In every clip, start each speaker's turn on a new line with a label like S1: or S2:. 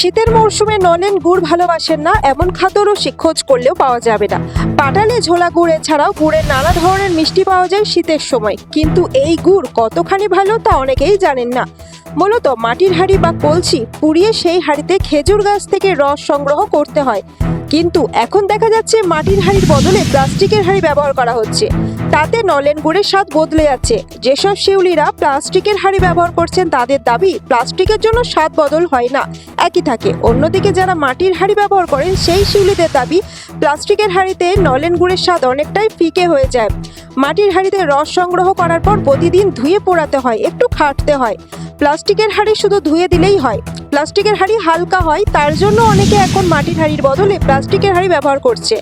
S1: শীতের মরশুমে নলেন গুড় ভালোবাসেন না এমন খাদ্যরসিক খোঁজ করলেও পাওয়া যাবে না। পাটালি ঝোলা গুড় এছাড়াও গুড়ের নানা ধরনের মিষ্টি পাওয়া যায় শীতের সময়, কিন্তু এই গুড় কতখানি ভালো তা অনেকেই জানেন না। মূলত মাটির হাঁড়ি বা কলসি পুড়িয়ে সেই হাঁড়িতে খেজুর গাছ থেকে রস সংগ্রহ করতে হয়, কিন্তু এখন দেখা যাচ্ছে মাটির হাঁড়ির বদলে প্লাস্টিকের হাঁড়ি ব্যবহার করা হচ্ছে। তাতে নলেন গুড়ের স্বাদ বদলে যাচ্ছে। যেসব শিউলিরা প্লাস্টিকের হাঁড়ি ব্যবহার করছেন তাদের দাবি প্লাস্টিকের জন্য স্বাদ বদল হয় না, একই থাকে। অন্যদিকে যারা মাটির হাঁড়ি ব্যবহার করেন সেই শিউলিদের দাবি প্লাস্টিকের হাঁড়িতে নলেন গুড়ের স্বাদ অনেকটাই ফিকে হয়ে যায়। মাটির হাঁড়িতে রস সংগ্রহ করার পর প্রতিদিন ধুয়ে পোড়াতে হয়, একটু খাটতে হয়। প্লাস্টিকের হাঁড়ি শুধু ধুয়ে দিলেই হয়। প্লাস্টিকের হাঁড়ি হালকা হয়, তার জন্য অনেকে এখন মাটির হাঁড়ির বদলে প্লাস্টিকের হাঁড়ি ব্যবহার করছে।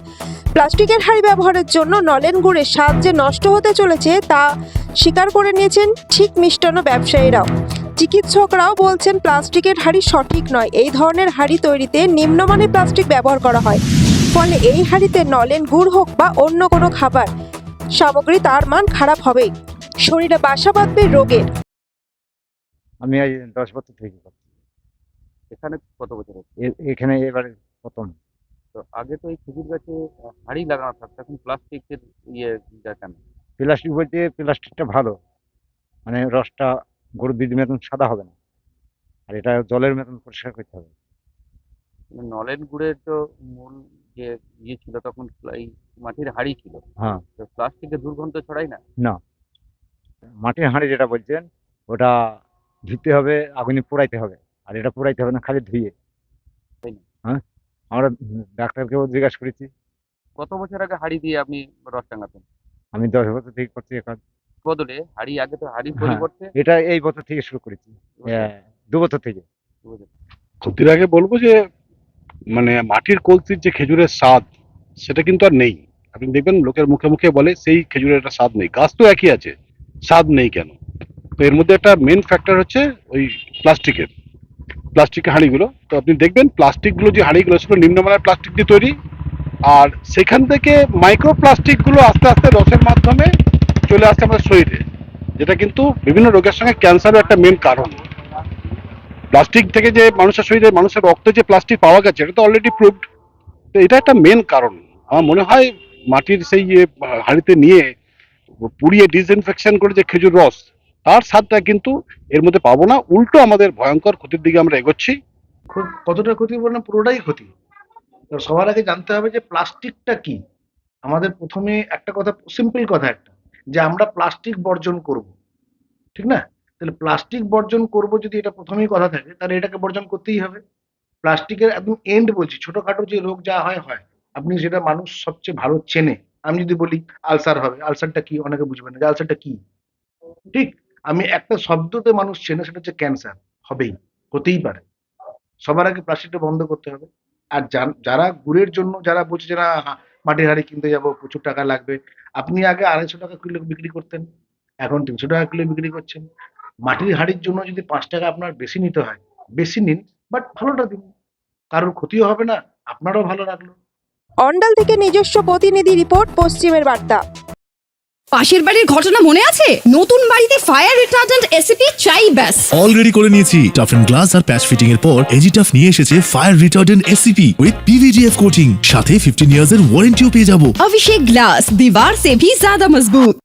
S1: প্লাস্টিকের হাঁড়ি ব্যবহারের জন্য নলেন গুড়ের স্বাদ যে নষ্ট হতে চলেছে তা স্বীকার করে নিয়েছেন ঠিক মিষ্টান্ন ব্যবসায়ীরাও। চিকিৎসকরাও বলছেন প্লাস্টিকের হাঁড়ি সঠিক নয়। এই ধরনের হাঁড়ি তৈরিতে নিম্নমানের প্লাস্টিক ব্যবহার করা হয়, ফলে এই হাঁড়িতে নলেন গুড় হোক বা অন্য কোনো খাবার সামগ্রী তার মান খারাপ হবেই, শরীরে বাসা বাঁধবে রোগের।
S2: আমি এই 10 বছর থেকে করছি।
S3: এখানে কত বছর হচ্ছে?
S2: এখানে এবারে প্রথম।
S3: তো আগে তো এই খেজুর গাছে হাঁড়ি লাগানো থাকতো, এখন প্লাস্টিকের কেন?
S2: প্লাস্টিক বলতে প্লাস্টিকটা ভালো, মানে রসটা গরুর দুধের মতন সাদা হবে না, আর এটা জলের মতন পরিষ্কার করতে হবে।
S3: মানে নলেন গুড়ের তো মূল যে ছিল তখন এই মাটির হাঁড়ি ছিল।
S2: হ্যাঁ,
S3: তো প্লাস্টিকের দুর্গন্ধ ছড়াই না?
S2: না, মাটির হাঁড়ি যেটা বলছেন ওটা ধুতে হবে, আগুনে পোড়াইতে হবে, আর এটা পোড়াইতে হবে না, খালি ধুয়ে।
S3: তাই না?
S2: হ্যাঁ, আমরা ডাক্তারকেও জিজ্ঞাসা করেছি।
S3: কত বছর আগে হাঁড়ি দিয়ে আপনি রস টাঙাতেন?
S2: আমি 10 বছর থেকে করছি এখন।
S3: বদলে হাঁড়ি, আগে তো হাঁড়ির
S2: হ্যাঁ,
S3: পরিবর্তে
S2: এটা এই বছর থেকে শুরু করেছি, 2 বছর থেকে।
S4: ক্ষতির আগে বলবো যে মানে মাটির কলসির যে খেজুরের স্বাদ সেটা কিন্তু আর নেই। আপনি দেখবেন লোকের মুখে মুখে বলে সেই খেজুরের একটা স্বাদ নেই, গাছ তো একই আছে, স্বাদ নেই কেন? তো এর মধ্যে একটা মেন ফ্যাক্টর হচ্ছে ওই প্লাস্টিকের হাঁড়িগুলো। তো আপনি দেখবেন প্লাস্টিকগুলো যে হাঁড়িগুলো সেগুলো নিম্নমানের প্লাস্টিক দিয়ে তৈরি, আর সেখান থেকে মাইক্রো প্লাস্টিকগুলো আস্তে আস্তে রসের মাধ্যমে চলে আসছে আমাদের শরীরে, যেটা কিন্তু বিভিন্ন রোগের সঙ্গে ক্যান্সারের একটা মেন কারণ। প্লাস্টিক থেকে যে মানুষের শরীরে, মানুষের রক্তে যে প্লাস্টিক পাওয়া গেছে এটা তো অলরেডি প্রুভড। তো এটা একটা মেন কারণ। আমার মনে হয় মাটির সেই হাঁড়িতে নিয়ে পুড়িয়ে ডিসইনফেকশন করে যে খেজুর রস, তার স্বাদটা কিন্তু এর মধ্যে পাবো না, উল্টো আমাদের ভয়ঙ্কর ক্ষতির দিকে আমরা এগোচ্ছি।
S5: কতটা ক্ষতি বলে না, পুরোটাই ক্ষতি। তো সবার আগে জানতে হবে যে প্লাস্টিকটা কি। আমাদের প্রথমে একটা কথা, সিম্পল কথা একটা, যে আমরা প্লাস্টিক বর্জন করব, ঠিক না? তাহলে প্লাস্টিক বর্জন করব যদি এটা প্রথমেই কথা থাকে, তাহলে এটাকে বর্জন করতেই হবে। প্লাস্টিকের একদম এন্ড বলছি, ছোটখাটো যে রোগ যা হয় হয়, আপনি সেটা মানুষ সবচেয়ে ভালো চেনে। আমি যদি বলি আলসার হবে, আলসারটা কি অনেকে বুঝবে না যে আলসারটা কি, ঠিক? আমি একটা শব্দতে মানুষ চেনে, সেটা হচ্ছে ক্যান্সার। হবেই, হতেই পারে। সবার আগে প্লাস্টিকটা বন্ধ করতে হবে। আর যারা গুড়ের জন্য যারা বলছে যে না মাটির হাঁড়ি কিনতে যাব, প্রচুর টাকা লাগবে, আপনি আগে 250 টাকা কিলো বিক্রি করতেন, এখন 300 টাকা কিলো বিক্রি করছেন। মাটির হাঁড়ির জন্য যদি 5 টাকা আপনার বেশি নিতে হয়, বেশি নিন, বাট ভালোটা দিন, কারোর ক্ষতিও হবে না, আপনারও ভালো লাগলো।
S1: অন্ডাল থেকে নিজস্ব প্রতিনিধি রিপোর্ট, পশ্চিমের বার্তা।
S6: পাশের বাড়ির ঘটনা মনে আছে? নতুন বাড়িতে ফায়ার রিটার্ডেন্ট এসিপি চাই ব্যাস।
S7: অলরেডি করে নিয়েছি। টাফ এন্ড গ্লাস আর প্যাচ ফিটিং এর পর এজিটাফ নিয়ে এসেছে fire retardant ACP with PVDF coating, সাথে 15 ইয়ার্স এর ওয়ারেন্টিও পেয়ে যাবো।
S6: अभिषेक ग्लास, दीवार से भी ज्यादा मजबूत।